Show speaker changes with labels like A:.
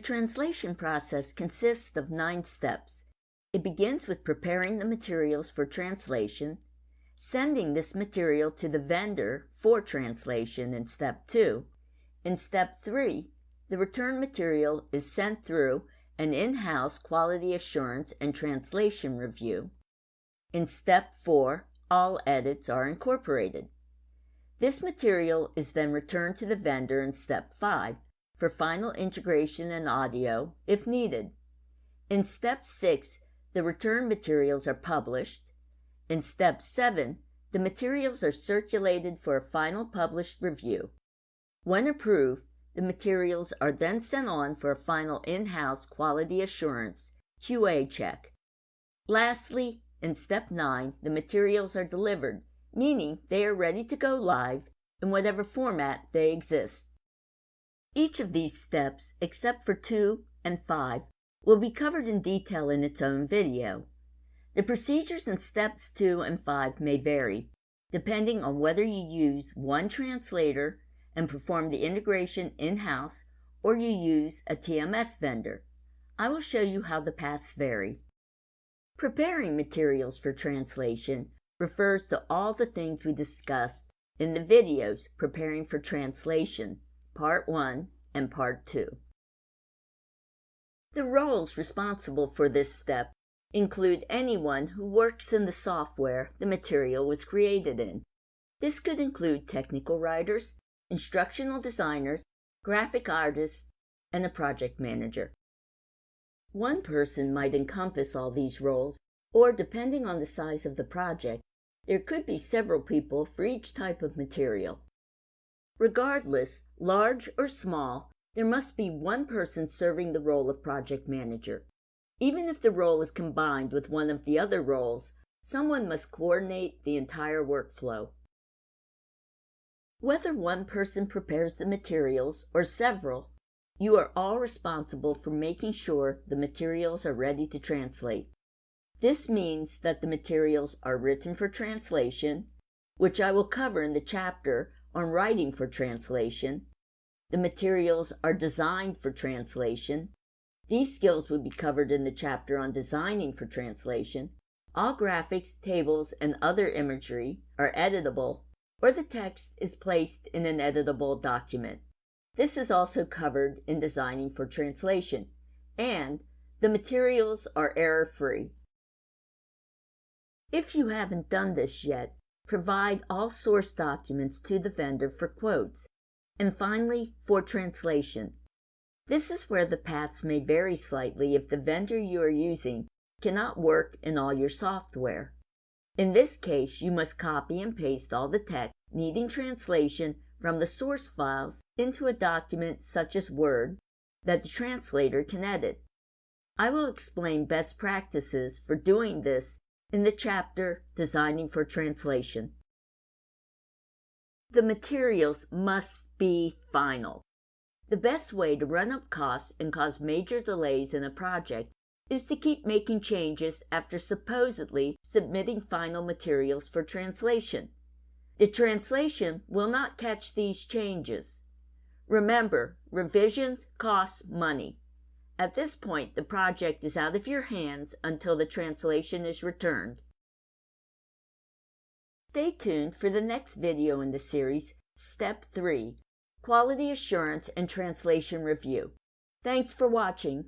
A: translation process consists of 9 steps. It begins with preparing the materials for translation, sending this material to the vendor for translation in Step 2. In Step 3, the return material is sent through an in-house quality assurance and translation review. In Step 4, all edits are incorporated. This material is then returned to the vendor in Step 5 for final integration and audio if needed. In Step 6, the return materials are published. In Step 7, the materials are circulated for a final published review. When approved, the materials are then sent on for a final in-house quality assurance (QA) check. Lastly, in Step 9, the materials are delivered, meaning they are ready to go live in whatever format they exist. Each of these steps, except for 2 and 5, will be covered in detail in its own video. The procedures in Steps 2 and 5 may vary, depending on whether you use one translator and perform the integration in-house or you use a TMS vendor. I will show you how the paths vary. Preparing materials for translation refers to all the things we discussed in the videos Preparing for Translation, Part 1 and Part 2. The roles responsible for this step include anyone who works in the software the material was created in. This could include technical writers, instructional designers, graphic artists, and a project manager. One person might encompass all these roles, or depending on the size of the project, there could be several people for each type of material. Regardless, large or small, there must be one person serving the role of project manager. Even if the role is combined with one of the other roles, someone must coordinate the entire workflow. Whether one person prepares the materials or several, you are all responsible for making sure the materials are ready to translate. This means that the materials are written for translation, which I will cover in the chapter on writing for translation. The materials are designed for translation. These skills will be covered in the chapter on designing for translation. All graphics, tables, and other imagery are editable, or the text is placed in an editable document. This is also covered in designing for translation, and the materials are error-free. If you haven't done this yet, provide all source documents to the vendor for quotes. And finally, for translation. This is where the paths may vary slightly if the vendor you are using cannot work in all your software. In this case, you must copy and paste all the text needing translation from the source files into a document such as Word that the translator can edit. I will explain best practices for doing this in the chapter Designing for Translation. The materials must be final. The best way to run up costs and cause major delays in a project is to keep making changes after supposedly submitting final materials for translation. The translation will not catch these changes. Remember, revisions cost money. At this point, the project is out of your hands until the translation is returned. Stay tuned for the next video in the series, Step 3, Quality Assurance and Translation Review. Thanks for watching.